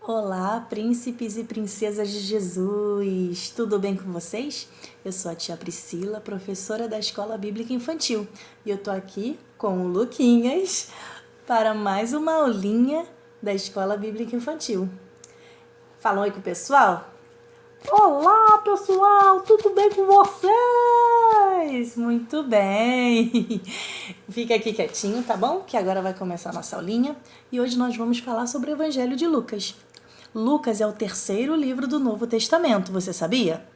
Olá, príncipes e princesas de Jesus! Tudo bem com vocês? Eu sou a tia Priscila, professora da Escola Bíblica Infantil, e eu tô aqui com o Luquinhas para mais uma aulinha da Escola Bíblica Infantil. Falam oi com o pessoal? Olá, pessoal! Tudo bem com vocês? Muito bem! Fica aqui quietinho, tá bom? Que agora vai começar a nossa aulinha e hoje nós vamos falar sobre o Evangelho de Lucas. Lucas é o terceiro livro do Novo Testamento, você sabia?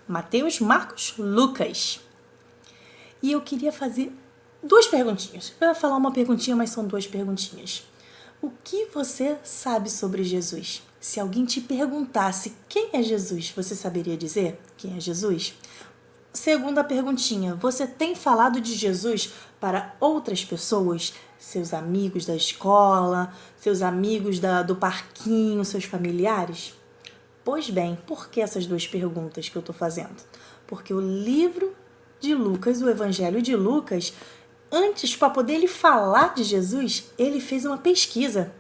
Mateus, Marcos, Lucas. E eu queria fazer duas perguntinhas. Eu ia falar uma perguntinha, mas são duas perguntinhas. O que você sabe sobre Jesus? Se alguém te perguntasse quem é Jesus, você saberia dizer quem é Jesus? Segunda perguntinha, você tem falado de Jesus para outras pessoas? Seus amigos da escola, seus amigos do parquinho, seus familiares? Pois bem, por que essas duas perguntas que eu estou fazendo? Porque o livro de Lucas, o Evangelho de Lucas, antes, para poder ele falar de Jesus, ele fez uma pesquisa,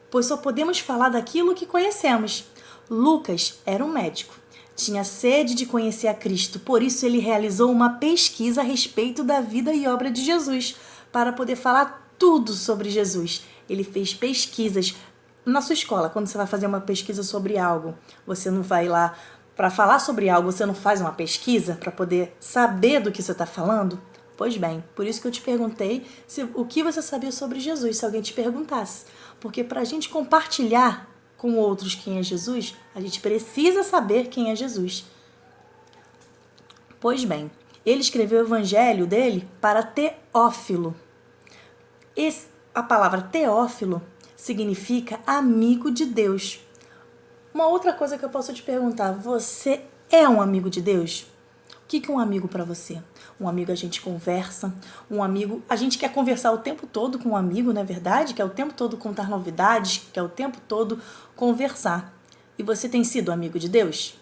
pois só podemos falar daquilo que conhecemos. Lucas era um médico. Tinha sede de conhecer a Cristo, por isso ele realizou uma pesquisa a respeito da vida e obra de Jesus, para poder falar tudo sobre Jesus. Ele fez pesquisas na sua escola. Quando você vai fazer uma pesquisa sobre algo, você não vai lá para falar sobre algo, você não faz uma pesquisa para poder saber do que você está falando? Pois bem, por isso que eu te perguntei o que você sabia sobre Jesus, se alguém te perguntasse. Porque para a gente compartilhar com outros quem é Jesus, a gente precisa saber quem é Jesus. Pois bem, ele escreveu o evangelho dele para Teófilo. A palavra Teófilo significa amigo de Deus. Uma outra coisa que eu posso te perguntar, você é um amigo de Deus? O que é um amigo para você? Um amigo a gente conversa, um amigo... A gente quer conversar o tempo todo com um amigo, não é verdade? Quer o tempo todo contar novidades, quer o tempo todo conversar. E você tem sido amigo de Deus?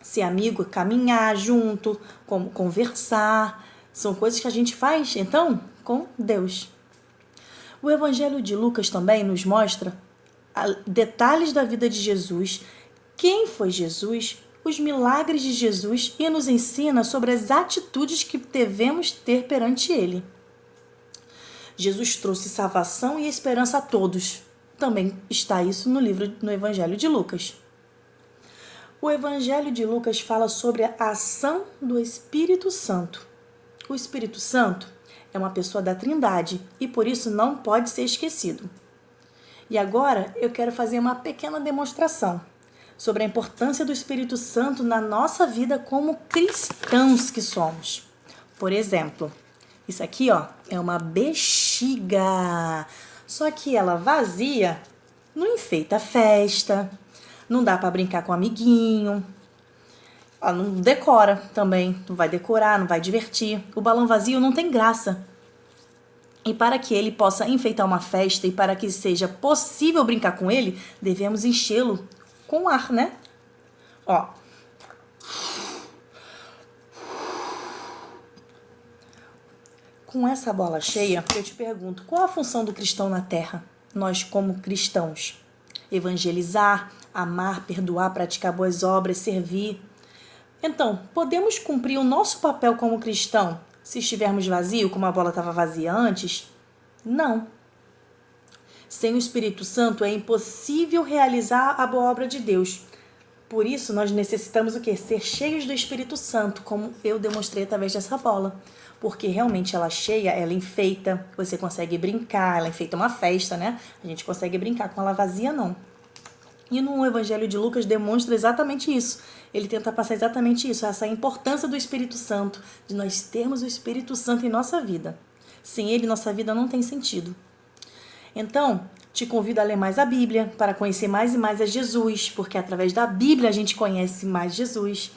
Ser amigo, caminhar junto, conversar, são coisas que a gente faz, então, com Deus. O Evangelho de Lucas também nos mostra detalhes da vida de Jesus, quem foi Jesus, os milagres de Jesus e nos ensina sobre as atitudes que devemos ter perante Ele. Jesus trouxe salvação e esperança a todos. Também está isso no Evangelho de Lucas. O Evangelho de Lucas fala sobre a ação do Espírito Santo. O Espírito Santo é uma pessoa da Trindade e por isso não pode ser esquecido. E agora eu quero fazer uma pequena demonstração sobre a importância do Espírito Santo na nossa vida como cristãos que somos. Por exemplo, isso aqui é uma bexiga, só que ela vazia não enfeita a festa, não dá para brincar com o amiguinho, ela não decora também, não vai decorar, não vai divertir. O balão vazio não tem graça. E para que ele possa enfeitar uma festa e para que seja possível brincar com ele, devemos enchê-lo com ar, né? Com essa bola cheia, eu te pergunto, qual a função do cristão na Terra? Nós, como cristãos, evangelizar, amar, perdoar, praticar boas obras, servir. Então, podemos cumprir o nosso papel como cristão se estivermos vazios, como a bola estava vazia antes? Não. Sem o Espírito Santo é impossível realizar a boa obra de Deus. Por isso, nós necessitamos o quê? Ser cheios do Espírito Santo, como eu demonstrei através dessa bola. Porque realmente ela cheia, ela enfeita, você consegue brincar, ela enfeita uma festa, né? A gente consegue brincar, com ela vazia não. E no Evangelho de Lucas demonstra exatamente isso. Ele tenta passar exatamente isso, essa importância do Espírito Santo, de nós termos o Espírito Santo em nossa vida. Sem ele, nossa vida não tem sentido. Então, te convido a ler mais a Bíblia, para conhecer mais e mais a Jesus, porque através da Bíblia a gente conhece mais Jesus.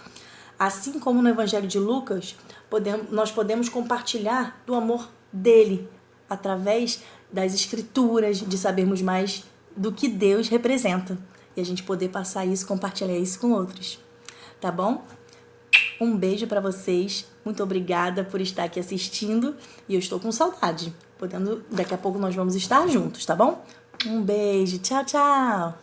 Assim como no Evangelho de Lucas, nós podemos compartilhar do amor dele, através das Escrituras, de sabermos mais do que Deus representa. E a gente poder passar isso, compartilhar isso com outros. Tá bom? Um beijo para vocês. Muito obrigada por estar aqui assistindo. E eu estou com saudade. Daqui a pouco nós vamos estar juntos, tá bom? Um beijo. Tchau, tchau.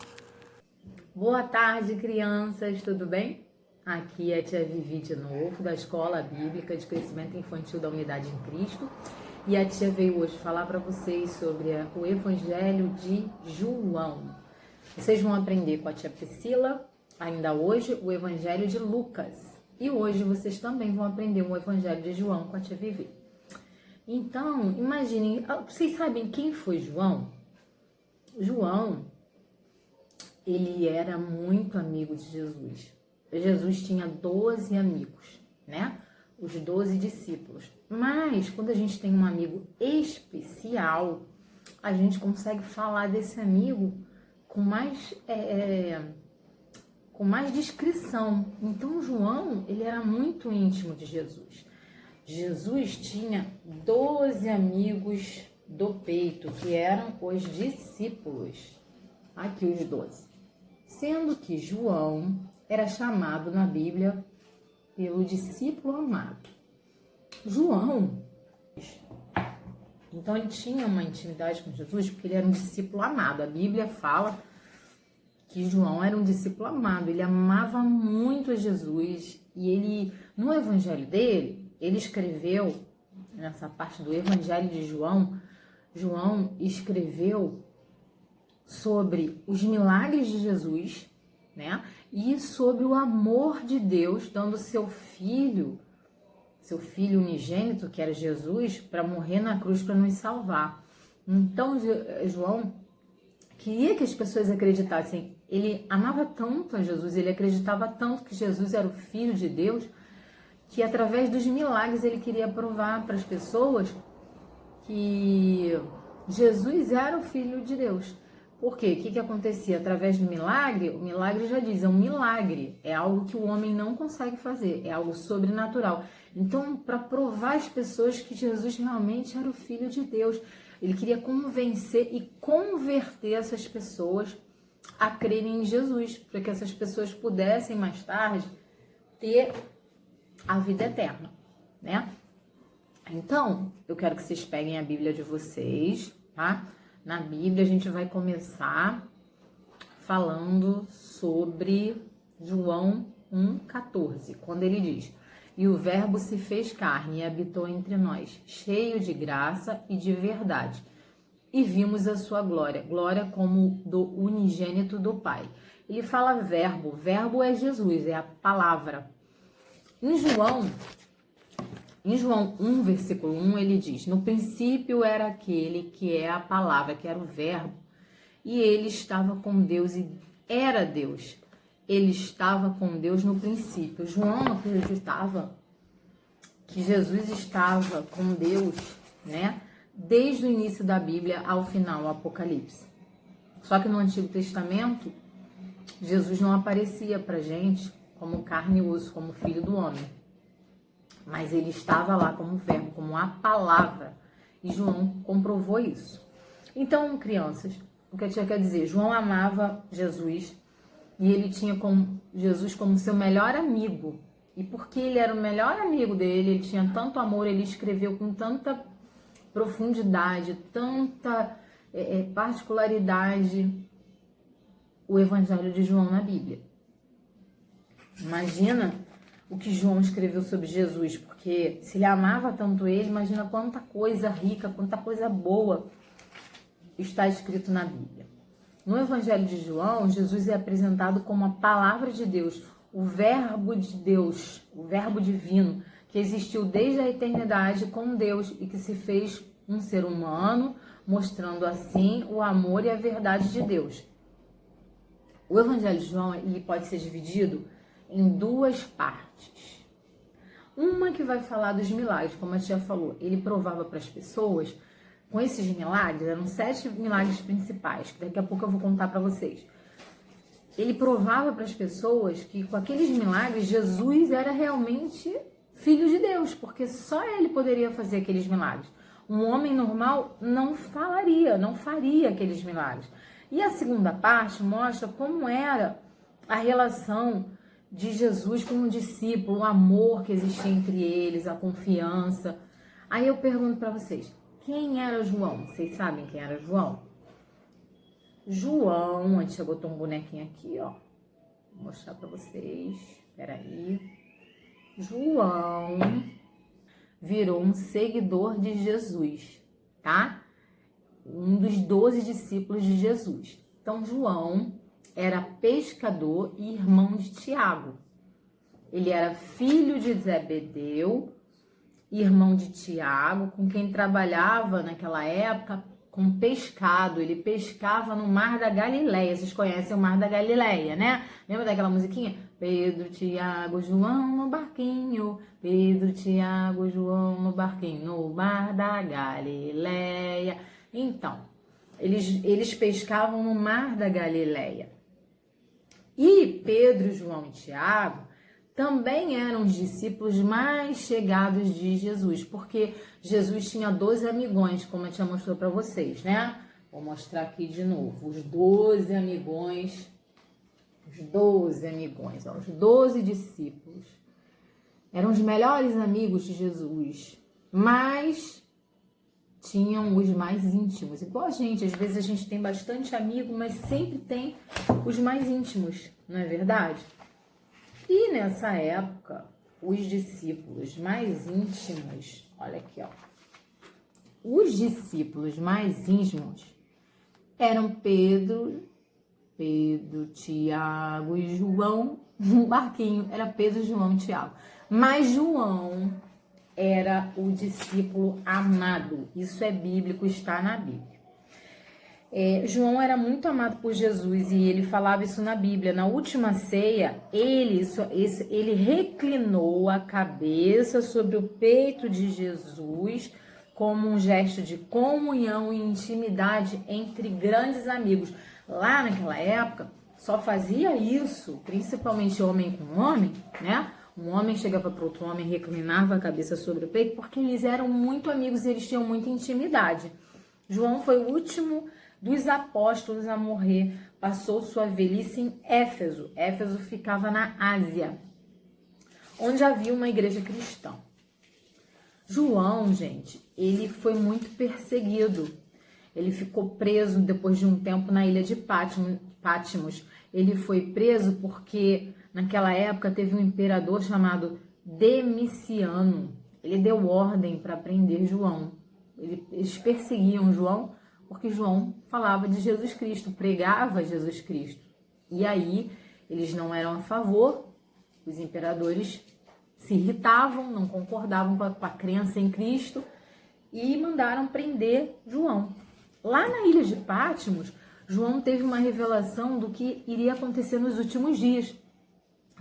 Boa tarde, crianças, tudo bem? Aqui é a tia Vivi de novo, da Escola Bíblica de Crescimento Infantil da Unidade em Cristo. E a tia veio hoje falar para vocês sobre o Evangelho de João. Vocês vão aprender com a tia Priscila, ainda hoje, o Evangelho de Lucas. E hoje vocês também vão aprender o Evangelho de João com a tia Vivi. Então, imaginem, vocês sabem quem foi João? João, ele era muito amigo de Jesus. Jesus tinha 12 amigos, né? Os 12 discípulos. Mas, quando a gente tem um amigo especial, a gente consegue falar desse amigo com mais discrição. Então, João, ele era muito íntimo de Jesus. Jesus tinha 12 amigos do peito, que eram os discípulos. Aqui os 12. Sendo que João era chamado na Bíblia pelo discípulo amado. João, então ele tinha uma intimidade com Jesus porque ele era um discípulo amado. A Bíblia fala que João era um discípulo amado, ele amava muito a Jesus e ele, no evangelho dele, ele escreveu, nessa parte do evangelho de João, João escreveu sobre os milagres de Jesus, né? E sobre o amor de Deus dando seu filho unigênito, que era Jesus, para morrer na cruz para nos salvar. Então, João queria que as pessoas acreditassem. Ele amava tanto a Jesus, ele acreditava tanto que Jesus era o Filho de Deus, que através dos milagres ele queria provar para as pessoas que Jesus era o Filho de Deus. Por quê? O que acontecia? Através do milagre, o milagre já diz, é um milagre, é algo que o homem não consegue fazer, é algo sobrenatural. Então, para provar às pessoas que Jesus realmente era o Filho de Deus, ele queria convencer e converter essas pessoas a crerem em Jesus, para que essas pessoas pudessem mais tarde ter a vida eterna, né? Então, eu quero que vocês peguem a Bíblia de vocês, tá? Na Bíblia, a gente vai começar falando sobre João 1,14, quando ele diz: "E o Verbo se fez carne e habitou entre nós, cheio de graça e de verdade. E vimos a sua glória, glória como do unigênito do Pai." Ele fala verbo, verbo é Jesus, é a palavra. Em João 1, versículo 1, ele diz: "No princípio era aquele que é a palavra, que era o verbo, e ele estava com Deus e era Deus." Ele estava com Deus no princípio. João acreditava que Jesus estava com Deus, né? Desde o início da Bíblia ao final, o Apocalipse. Só que no Antigo Testamento, Jesus não aparecia pra gente como carne e osso, como filho do homem. Mas ele estava lá como verbo, como a palavra. E João comprovou isso. Então, crianças, o que a tia quer dizer? João amava Jesus e ele tinha Jesus como seu melhor amigo. E porque ele era o melhor amigo dele, ele tinha tanto amor, ele escreveu com tanta profundidade, tanta particularidade o Evangelho de João na Bíblia. Imagina o que João escreveu sobre Jesus, porque se ele amava tanto ele, imagina quanta coisa rica, quanta coisa boa está escrito na Bíblia. No Evangelho de João, Jesus é apresentado como a palavra de Deus, o verbo de Deus, o verbo divino, que existiu desde a eternidade com Deus e que se fez um ser humano, mostrando assim o amor e a verdade de Deus. O Evangelho de João, ele pode ser dividido em duas partes. Uma que vai falar dos milagres, como a tia falou, ele provava para as pessoas, com esses milagres, eram 7 milagres principais, que daqui a pouco eu vou contar para vocês. Ele provava para as pessoas que com aqueles milagres, Jesus era realmente filho de Deus, porque só ele poderia fazer aqueles milagres. Um homem normal não faria aqueles milagres. E a segunda parte mostra como era a relação de Jesus com o discípulo, o amor que existia entre eles, a confiança. Aí eu pergunto para vocês, quem era João? Vocês sabem quem era João? João, a gente botou um bonequinho aqui, ó. Vou mostrar para vocês. Peraí. João virou um seguidor de Jesus, tá? Um dos 12 discípulos de Jesus. Então, João era pescador e irmão de Tiago. Ele era filho de Zebedeu, irmão de Tiago, com quem trabalhava naquela época com pescado. Ele pescava no Mar da Galileia. Vocês conhecem o Mar da Galileia, né? Lembra daquela musiquinha? Pedro, Tiago, João no barquinho. Pedro, Tiago, João no barquinho, no Mar da Galileia. Então, eles pescavam no Mar da Galileia. E Pedro, João e Tiago também eram os discípulos mais chegados de Jesus, porque Jesus tinha 12 amigões, como eu já mostrou para vocês, né? Vou mostrar aqui de novo, os 12 amigões, ó, os 12 discípulos. Eram os melhores amigos de Jesus, mas tinham os mais íntimos. Igual a gente, às vezes a gente tem bastante amigo, mas sempre tem os mais íntimos, não é verdade? E nessa época, os discípulos mais íntimos, olha aqui, ó. Os discípulos mais íntimos eram Pedro, Tiago e João. No barquinho era Pedro, João e Tiago. Mas João era o discípulo amado. Isso é bíblico, está na Bíblia. João era muito amado por Jesus e ele falava isso na Bíblia. Na última ceia, ele reclinou a cabeça sobre o peito de Jesus como um gesto de comunhão e intimidade entre grandes amigos. Lá naquela época, só fazia isso, principalmente homem com homem, né? Um homem chegava para outro homem e reclinava a cabeça sobre o peito, porque eles eram muito amigos e eles tinham muita intimidade. João foi o último dos apóstolos a morrer, passou sua velhice em Éfeso. Éfeso ficava na Ásia, onde havia uma igreja cristã. João, gente, ele foi muito perseguido. Ele ficou preso depois de um tempo na ilha de Patmos. Ele foi preso porque naquela época teve um imperador chamado Demiciano. Ele deu ordem para prender João. Eles perseguiam João porque João falava de Jesus Cristo, pregava Jesus Cristo. E aí eles não eram a favor, os imperadores se irritavam, não concordavam com a crença em Cristo e mandaram prender João. Lá na ilha de Patmos, João teve uma revelação do que iria acontecer nos últimos dias.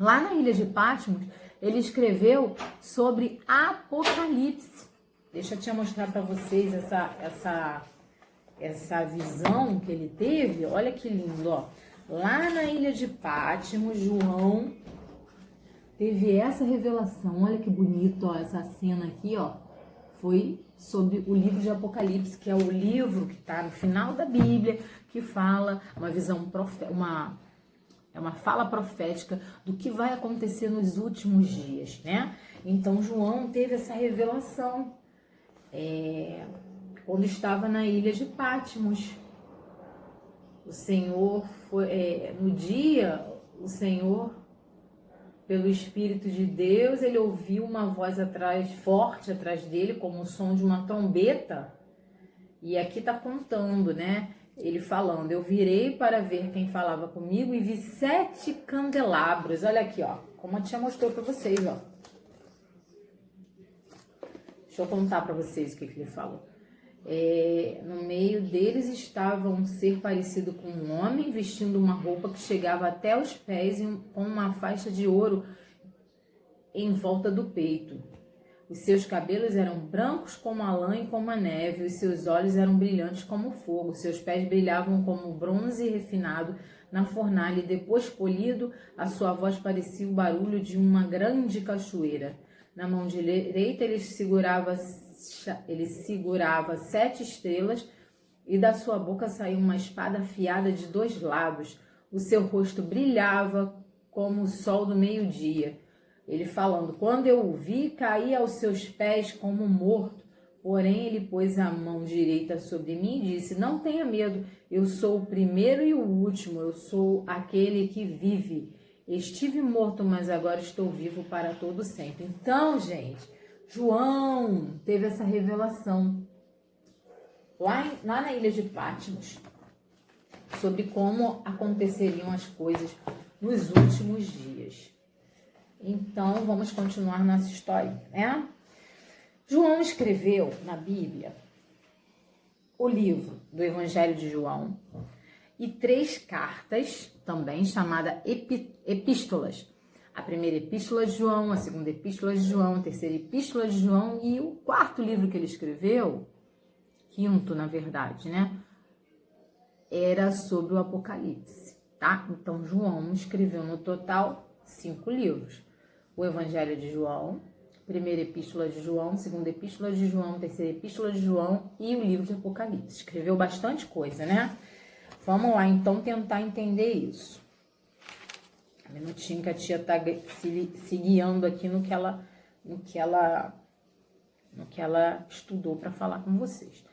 Lá na ilha de Patmos, ele escreveu sobre Apocalipse. Deixa eu te mostrar para vocês essa visão que ele teve. Olha que lindo, ó. Lá na ilha de Patmos, João teve essa revelação. Olha que bonito, ó, essa cena aqui, ó. Foi sobre o livro de Apocalipse, que é o livro que está no final da Bíblia, que fala uma visão uma fala profética do que vai acontecer nos últimos dias, né? Então João teve essa revelação quando estava na ilha de Patmos. O Senhor o Senhor, pelo Espírito de Deus, ele ouviu uma voz forte atrás dele, como o som de uma trombeta. E aqui está contando, né? Ele falando, eu virei para ver quem falava comigo e vi 7 candelabros. Olha aqui, ó, como a tia mostrou para vocês, ó. Deixa eu contar para vocês o que ele falou. No meio deles estava um ser parecido com um homem, vestindo uma roupa que chegava até os pés e com uma faixa de ouro em volta do peito. Os seus cabelos eram brancos como a lã e como a neve, os seus olhos eram brilhantes como fogo, os seus pés brilhavam como bronze refinado na fornalha e depois polido, a sua voz parecia o barulho de uma grande cachoeira. Na mão direita ele segurava 7 estrelas e da sua boca saiu uma espada afiada de 2 lados. O seu rosto brilhava como o sol do meio-dia. Ele falando, quando eu o vi, caí aos seus pés como morto. Porém, ele pôs a mão direita sobre mim e disse: não tenha medo, eu sou o primeiro e o último, eu sou aquele que vive. Estive morto, mas agora estou vivo para todo sempre. Então, gente, João teve essa revelação lá na ilha de Patmos sobre como aconteceriam as coisas nos últimos dias. Então, vamos continuar nossa história, né? João escreveu na Bíblia o livro do Evangelho de João e 3 cartas, também chamadas epístolas. A primeira epístola de João, a segunda epístola de João, a terceira epístola de João e o 4º livro que ele escreveu, 5º, na verdade, né? Era sobre o Apocalipse, tá? Então, João escreveu no total 5 livros. O Evangelho de João, primeira epístola de João, segunda epístola de João, terceira epístola de João e o livro de Apocalipse. Escreveu bastante coisa, né? Vamos lá, então, tentar entender isso. Um minutinho que a tia tá se guiando aqui no que ela estudou para falar com vocês.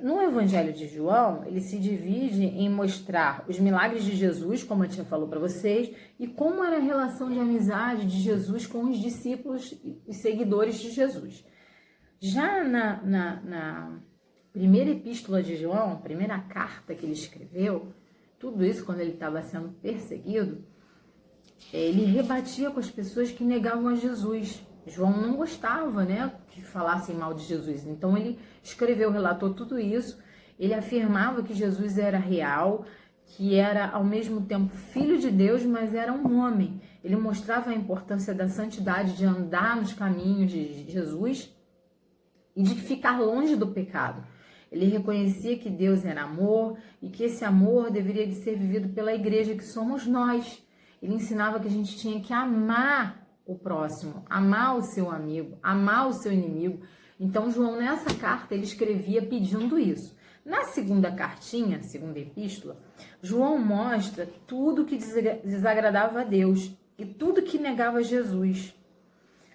No Evangelho de João, ele se divide em mostrar os milagres de Jesus, como a tia falou para vocês, e como era a relação de amizade de Jesus com os discípulos e seguidores de Jesus. Já na primeira epístola de João, a primeira carta que ele escreveu, tudo isso quando ele estava sendo perseguido, ele rebatia com as pessoas que negavam a Jesus. João não gostava, né, que falassem mal de Jesus. Então ele escreveu, relatou tudo isso. Ele afirmava que Jesus era real, que era ao mesmo tempo filho de Deus, mas era um homem. Ele mostrava a importância da santidade, de andar nos caminhos de Jesus e de ficar longe do pecado. Ele reconhecia que Deus era amor e que esse amor deveria de ser vivido pela igreja, que somos nós. Ele ensinava que a gente tinha que amar o próximo, amar o seu amigo, amar o seu inimigo. Então, João, nessa carta, ele escrevia pedindo isso. Na segunda cartinha, segunda epístola, João mostra tudo que desagradava a Deus e tudo que negava Jesus.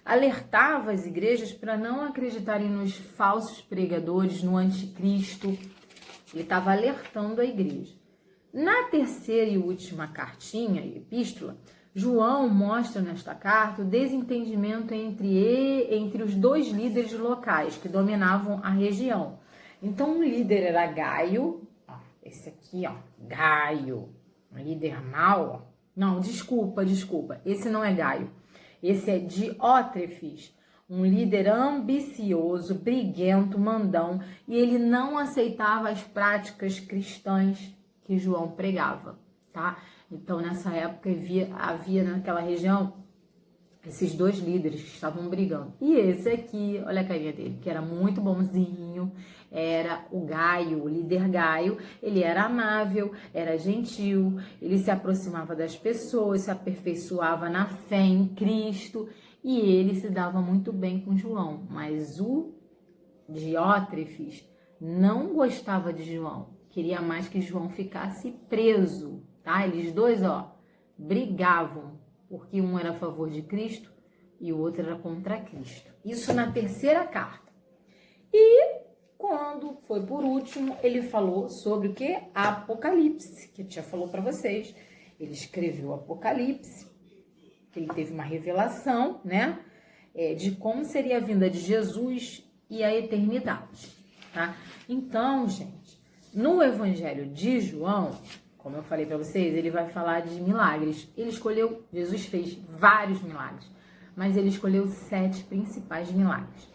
Alertava as igrejas para não acreditarem nos falsos pregadores, no anticristo. Ele estava alertando a igreja. Na terceira e última cartinha, epístola, João mostra nesta carta o desentendimento entre os 2 líderes locais que dominavam a região. Então, um líder era Gaio, ó, esse aqui, ó, Gaio, um líder mau, ó. Não, desculpa, esse não é Gaio. Esse é Diótrefes, um líder ambicioso, briguento, mandão, e ele não aceitava as práticas cristãs que João pregava, tá? Então, nessa época, havia naquela região esses 2 líderes que estavam brigando. E esse aqui, olha a carinha dele, que era muito bonzinho, era o Gaio, o líder Gaio. Ele era amável, era gentil, ele se aproximava das pessoas, se aperfeiçoava na fé em Cristo e ele se dava muito bem com João. Mas o Diótrefes não gostava de João, queria mais que João ficasse preso, tá? Eles 2, ó, brigavam, porque um era a favor de Cristo e o outro era contra Cristo. Isso na terceira carta. E quando foi por último, ele falou sobre o que? Apocalipse, que eu já falou para vocês. Ele escreveu Apocalipse, que ele teve uma revelação, né? De como seria a vinda de Jesus e a eternidade, tá? Então, gente, no Evangelho de João, como eu falei para vocês, ele vai falar de milagres. Jesus fez vários milagres, mas ele escolheu 7 principais milagres.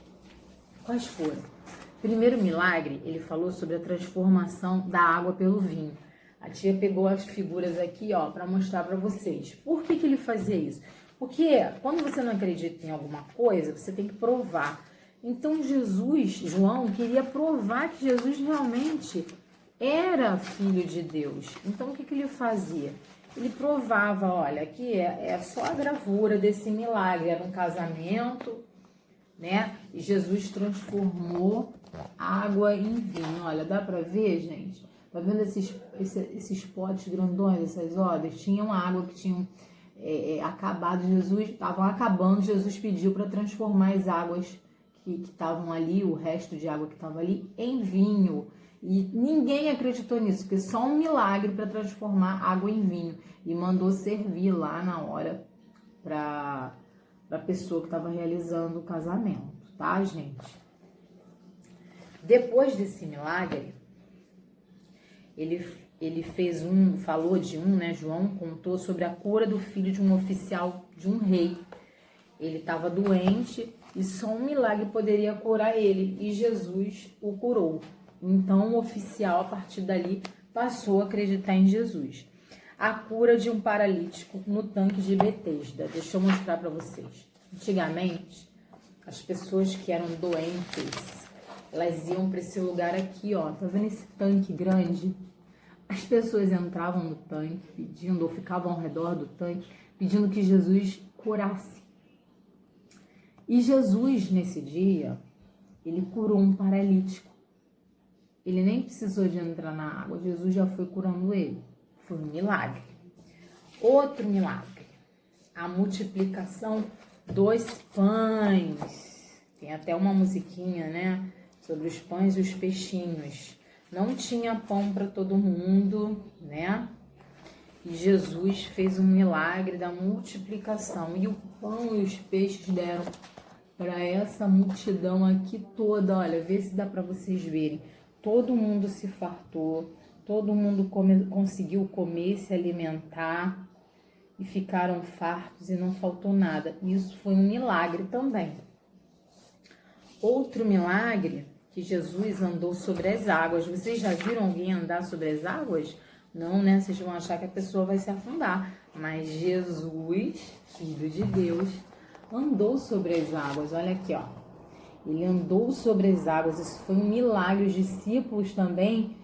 Quais foram? Primeiro milagre, ele falou sobre a transformação da água pelo vinho. A tia pegou as figuras aqui, ó, para mostrar para vocês. Por que ele fazia isso? Porque quando você não acredita em alguma coisa, você tem que provar. Então João queria provar que Jesus realmente era filho de Deus. Então, o que ele fazia? Ele provava, olha, aqui é só a gravura desse milagre. Era um casamento, né? E Jesus transformou água em vinho. Olha, dá pra ver, gente? Tá vendo esses potes grandões, essas odres? Tinham água que tinham acabado. Estavam acabando. Jesus pediu para transformar as águas que estavam ali, o resto de água que estava ali, em vinho. E ninguém acreditou nisso, porque só um milagre para transformar água em vinho. E mandou servir lá na hora para a pessoa que estava realizando o casamento, tá, gente? Depois desse milagre, ele falou de né? João contou sobre a cura do filho de um oficial de um rei. Ele estava doente e só um milagre poderia curar ele, e Jesus o curou. Então o oficial, a partir dali, passou a acreditar em Jesus. A cura de um paralítico no tanque de Betesda. Deixa eu mostrar para vocês. Antigamente, as pessoas que eram doentes, elas iam para esse lugar aqui, ó. Tá vendo esse tanque grande? As pessoas entravam no tanque pedindo, ou ficavam ao redor do tanque, pedindo que Jesus curasse. E Jesus, nesse dia, ele curou um paralítico. Ele nem precisou de entrar na água, Jesus já foi curando ele. Foi um milagre. Outro milagre, a multiplicação dos pães. Tem até uma musiquinha, né? Sobre os pães e os peixinhos. Não tinha pão para todo mundo, né? E Jesus fez um milagre da multiplicação. E o pão e os peixes deram para essa multidão aqui toda. Olha, vê se dá para vocês verem. Todo mundo se fartou, todo mundo conseguiu comer, se alimentar e ficaram fartos e não faltou nada. Isso foi um milagre também. Outro milagre, que Jesus andou sobre as águas. Vocês já viram alguém andar sobre as águas? Não, né? Vocês vão achar que a pessoa vai se afundar. Mas Jesus, Filho de Deus, andou sobre as águas. Olha aqui, ó. Ele andou sobre as águas. Isso foi um milagre. Os discípulos também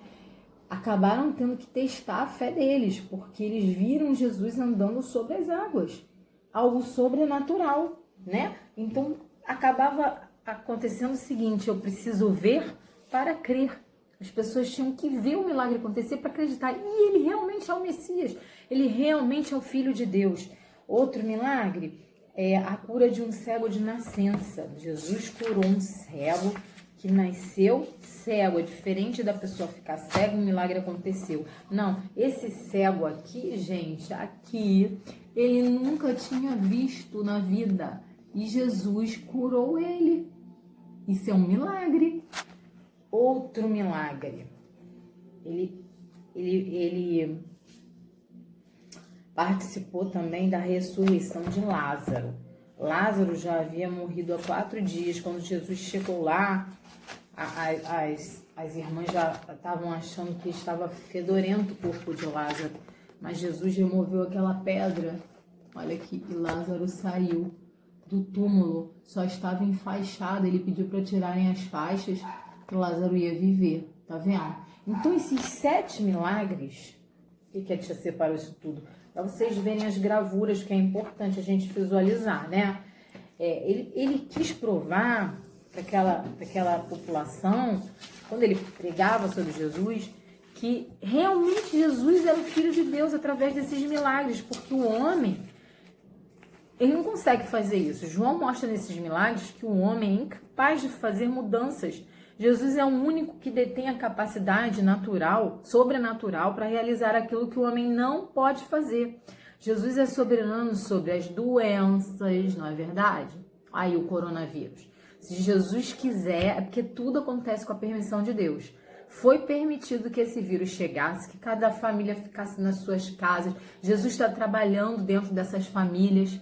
acabaram tendo que testar a fé deles, porque eles viram Jesus andando sobre as águas. Algo sobrenatural, né? Então, acabava acontecendo o seguinte: eu preciso ver para crer. As pessoas tinham que ver o milagre acontecer para acreditar. E ele realmente é o Messias. Ele realmente é o Filho de Deus. Outro milagre é a cura de um cego de nascença. Jesus curou um cego que nasceu cego. É diferente da pessoa ficar cego, um milagre aconteceu. Não, esse cego aqui, gente, aqui, ele nunca tinha visto na vida. E Jesus curou ele. Isso é um milagre. Outro milagre. Ele participou também da ressurreição de Lázaro. Lázaro já havia morrido há 4 dias. Quando Jesus chegou lá, as irmãs já estavam achando que estava fedorento o corpo de Lázaro. Mas Jesus removeu aquela pedra. Olha aqui, e Lázaro saiu do túmulo. Só estava enfaixado. Ele pediu para tirarem as faixas, que Lázaro ia viver. Tá vendo? Então, esses 7 milagres, o que a tia separou isso tudo? Para vocês verem as gravuras, que é importante a gente visualizar, né? Ele quis provar para aquela população, quando ele pregava sobre Jesus, que realmente Jesus era o Filho de Deus através desses milagres, porque o homem, ele não consegue fazer isso. João mostra nesses milagres que o homem é incapaz de fazer mudanças. Jesus é o único que detém a capacidade natural, sobrenatural, para realizar aquilo que o homem não pode fazer. Jesus é soberano sobre as doenças, não é verdade? Aí o coronavírus. Se Jesus quiser, é porque tudo acontece com a permissão de Deus. Foi permitido que esse vírus chegasse, que cada família ficasse nas suas casas. Jesus está trabalhando dentro dessas famílias,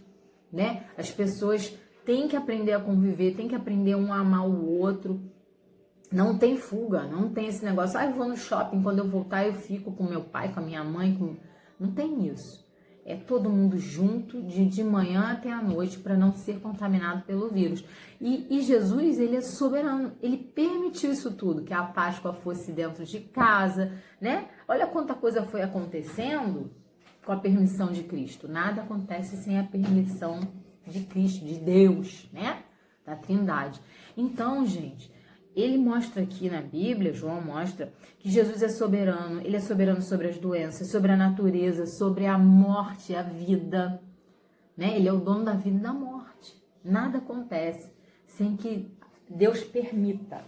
né? As pessoas têm que aprender a conviver, têm que aprender um a amar o outro. Não tem fuga, não tem esse negócio. Eu vou no shopping, quando eu voltar eu fico com meu pai, com a minha mãe. Não tem isso. É todo mundo junto, de manhã até a noite, para não ser contaminado pelo vírus. E Jesus, ele é soberano. Ele permitiu isso tudo, que a Páscoa fosse dentro de casa, né? Olha quanta coisa foi acontecendo com a permissão de Cristo. Nada acontece sem a permissão de Cristo, de Deus, né? Da Trindade. Então, gente, ele mostra aqui na Bíblia, João mostra, que Jesus é soberano. Ele é soberano sobre as doenças, sobre a natureza, sobre a morte, a vida, né? Ele é o dono da vida e da morte. Nada acontece sem que Deus permita.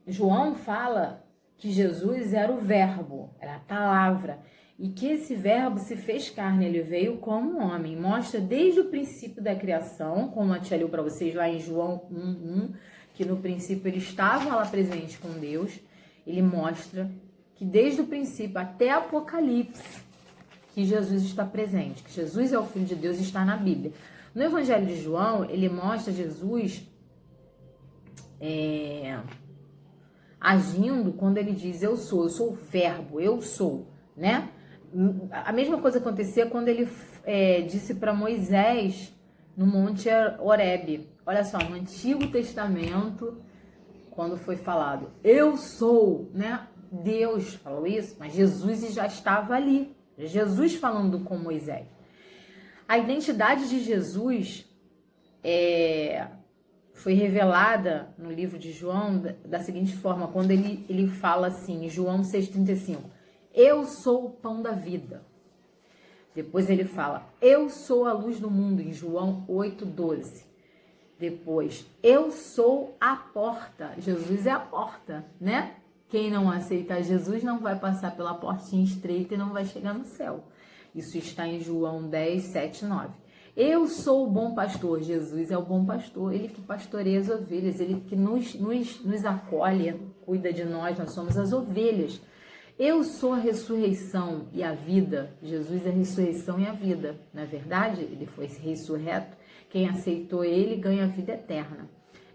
João fala que Jesus era o verbo, era a palavra, e que esse verbo se fez carne, ele veio como homem. Mostra desde o princípio da criação, como a tia leu para vocês lá em João 1:1, que no princípio ele estava lá presente com Deus. Ele mostra que desde o princípio até Apocalipse, que Jesus está presente, que Jesus é o Filho de Deus, está na Bíblia. No Evangelho de João, ele mostra Jesus agindo quando ele diz eu sou o verbo, eu sou, né? A mesma coisa acontecia quando ele disse para Moisés no Monte Horebe. Olha só, no Antigo Testamento, quando foi falado eu sou, né? Deus falou isso, mas Jesus já estava ali. Jesus falando com Moisés. A identidade de Jesus foi revelada no livro de João da seguinte forma, quando ele fala assim, em João 6,35, eu sou o pão da vida. Depois ele fala, eu sou a luz do mundo, em João 8,12. Depois, eu sou a porta. Jesus é a porta, né? Quem não aceitar Jesus não vai passar pela portinha estreita e não vai chegar no céu. Isso está em João 10, 7, 9. Eu sou o bom pastor. Jesus é o bom pastor. Ele que pastoreia as ovelhas. Ele que nos acolhe, cuida de nós. Nós somos as ovelhas. Eu sou a ressurreição e a vida. Jesus é a ressurreição e a vida. Na verdade, ele foi ressurreto. Quem aceitou ele ganha a vida eterna.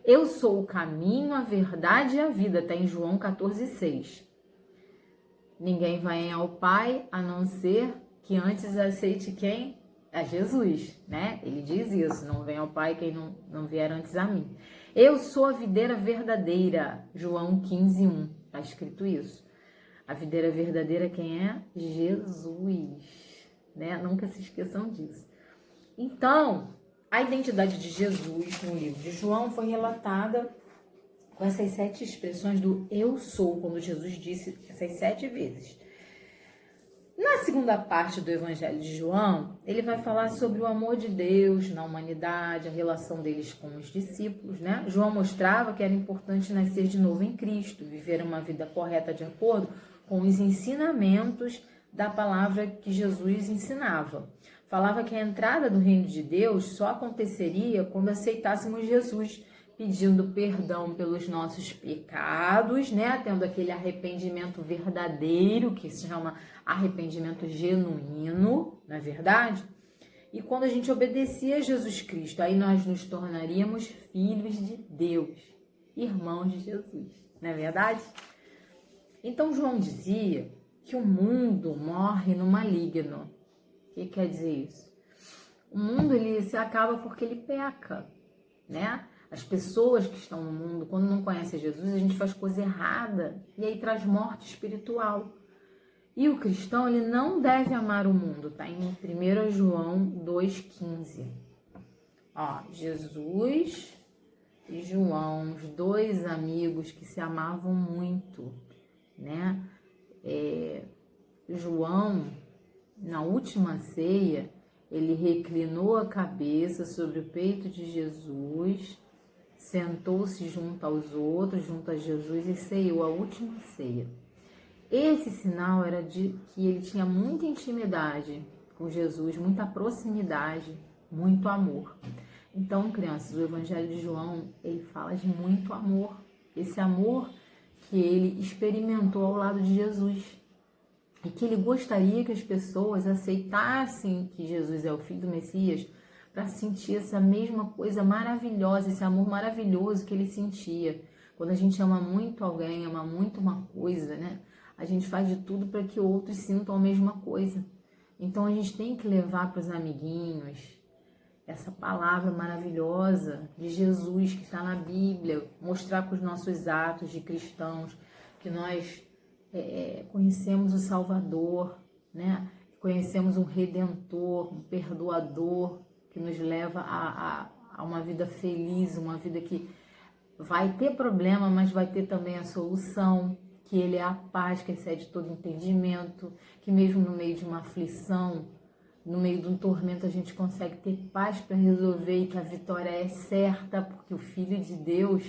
Eu sou o caminho, a verdade e a vida. Está em João 14,6. Ninguém vai ao Pai a não ser que antes aceite quem? A Jesus, né? Ele diz isso, não vem ao Pai quem não vier antes a mim. Eu sou a videira verdadeira. João 15:1. Está escrito isso. A videira verdadeira quem é? Jesus, né? Nunca se esqueçam disso. Então, a identidade de Jesus no livro de João foi relatada com essas 7 expressões do eu sou, quando Jesus disse essas 7 vezes. Na segunda parte do Evangelho de João, ele vai falar sobre o amor de Deus na humanidade, a relação deles com os discípulos, né? João mostrava que era importante nascer de novo em Cristo, viver uma vida correta de acordo com os ensinamentos da palavra que Jesus ensinava. Falava que a entrada do reino de Deus só aconteceria quando aceitássemos Jesus, pedindo perdão pelos nossos pecados, né? Tendo aquele arrependimento verdadeiro, que se chama arrependimento genuíno, não é verdade? E quando a gente obedecia a Jesus Cristo, aí nós nos tornaríamos filhos de Deus, irmãos de Jesus, não é verdade? Então João dizia que o mundo morre no maligno. O que quer dizer isso? O mundo ele se acaba porque ele peca, né? As pessoas que estão no mundo, quando não conhecem Jesus, a gente faz coisa errada e aí traz morte espiritual. E o cristão ele não deve amar o mundo, tá? Em 1 João 2,15. Ó, Jesus e João, os 2 amigos que se amavam muito, né? João, na última ceia, ele reclinou a cabeça sobre o peito de Jesus, sentou-se junto aos outros, junto a Jesus e ceiou a última ceia. Esse sinal era de que ele tinha muita intimidade com Jesus, muita proximidade, muito amor. Então, crianças, o Evangelho de João, ele fala de muito amor. Esse amor que ele experimentou ao lado de Jesus. E que ele gostaria que as pessoas aceitassem que Jesus é o Filho do Messias para sentir essa mesma coisa maravilhosa, esse amor maravilhoso que ele sentia. Quando a gente ama muito alguém, ama muito uma coisa, né? A gente faz de tudo para que outros sintam a mesma coisa. Então a gente tem que levar para os amiguinhos essa palavra maravilhosa de Jesus que está na Bíblia, mostrar com os nossos atos de cristãos que nós conhecemos o Salvador, né? Conhecemos um Redentor, um Perdoador, que nos leva a uma vida feliz, uma vida que vai ter problema, mas vai ter também a solução, que Ele é a paz que excede todo entendimento, que mesmo no meio de uma aflição, no meio de um tormento a gente consegue ter paz para resolver e que a vitória é certa, porque o Filho de Deus,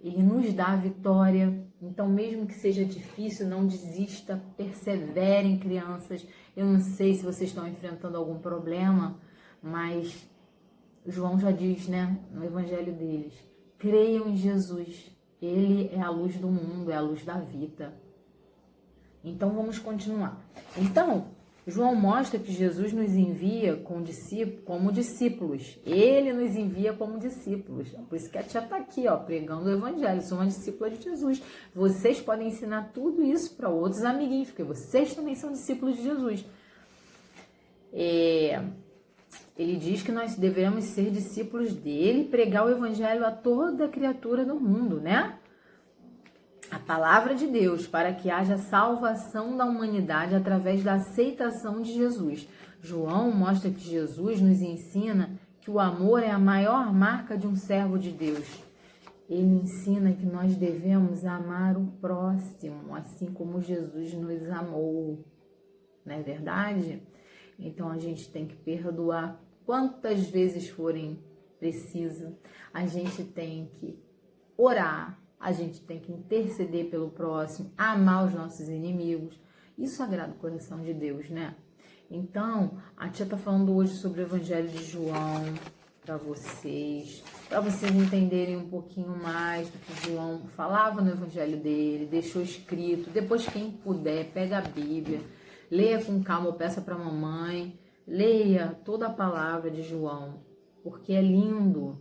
ele nos dá a vitória. Então, mesmo que seja difícil, não desista, perseverem, crianças. Eu não sei se vocês estão enfrentando algum problema, mas João já diz, né, no evangelho deles, creiam em Jesus. Ele é a luz do mundo, é a luz da vida. Então, vamos continuar. Então, João mostra que Jesus nos envia como discípulos. Ele nos envia como discípulos. Por isso que a tia está aqui, ó, pregando o evangelho. Sou uma discípula de Jesus. Vocês podem ensinar tudo isso para outros amiguinhos, porque vocês também são discípulos de Jesus. Ele diz que nós devemos ser discípulos dele, pregar o evangelho a toda criatura do mundo, né? A palavra de Deus, para que haja salvação da humanidade através da aceitação de Jesus. João mostra que Jesus nos ensina que o amor é a maior marca de um servo de Deus. Ele ensina que nós devemos amar o próximo, assim como Jesus nos amou. Não é verdade? Então a gente tem que perdoar quantas vezes forem precisas. A gente tem que orar. A gente tem que interceder pelo próximo, amar os nossos inimigos. Isso agrada o coração de Deus, né? Então, a tia tá falando hoje sobre o Evangelho de João para vocês entenderem um pouquinho mais do que João falava no Evangelho dele, deixou escrito. Depois, quem puder, pega a Bíblia, leia com calma ou peça para a mamãe, leia toda a palavra de João, porque é lindo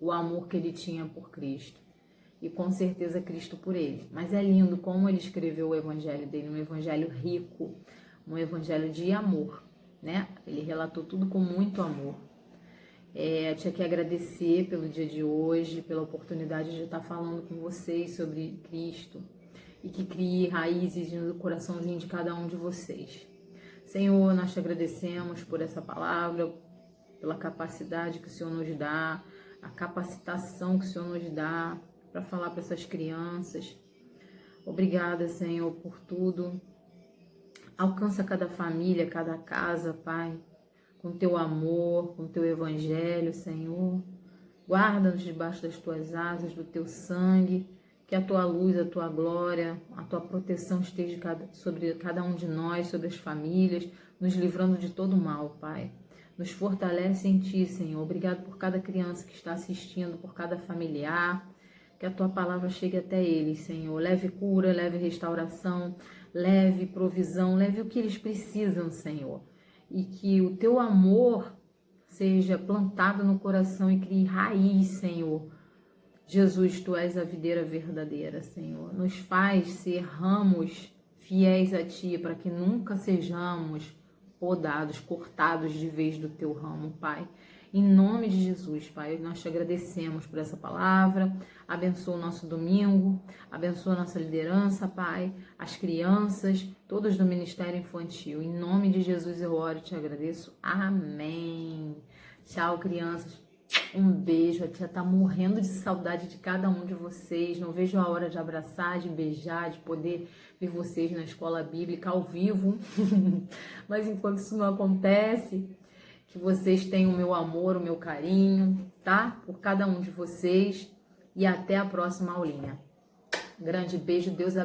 o amor que ele tinha por Cristo. E com certeza Cristo por ele. Mas é lindo como ele escreveu o evangelho dele, um evangelho rico, um evangelho de amor, né? Ele relatou tudo com muito amor. Eu tinha que agradecer pelo dia de hoje, pela oportunidade de estar falando com vocês sobre Cristo e que crie raízes no coraçãozinho de cada um de vocês. Senhor, nós te agradecemos por essa palavra, pela capacidade que o Senhor nos dá, a capacitação que o Senhor nos dá para falar para essas crianças. Obrigada, Senhor, por tudo. Alcança cada família, cada casa, Pai, com teu amor, com teu evangelho, Senhor. Guarda-nos debaixo das tuas asas, do teu sangue, que a tua luz, a tua glória, a tua proteção esteja sobre cada um de nós, sobre as famílias, nos livrando de todo mal, Pai. Nos fortalece em ti, Senhor. Obrigado por cada criança que está assistindo, por cada familiar. Que a tua palavra chegue até eles, Senhor. Leve cura, leve restauração, leve provisão, leve o que eles precisam, Senhor. E que o teu amor seja plantado no coração e crie raiz, Senhor. Jesus, tu és a videira verdadeira, Senhor. Nos faz ser ramos fiéis a ti, para que nunca sejamos podados, cortados de vez do teu ramo, Pai. Em nome de Jesus, Pai, nós te agradecemos por essa palavra. Abençoa o nosso domingo, abençoa a nossa liderança, Pai, as crianças, todos do Ministério Infantil. Em nome de Jesus eu oro e te agradeço. Amém. Tchau, crianças. Um beijo. A tia tá morrendo de saudade de cada um de vocês. Não vejo a hora de abraçar, de beijar, de poder ver vocês na escola bíblica ao vivo. Mas enquanto isso não acontece, que vocês tenham o meu amor, o meu carinho, tá? Por cada um de vocês. E até a próxima aulinha. Grande beijo, Deus abençoe.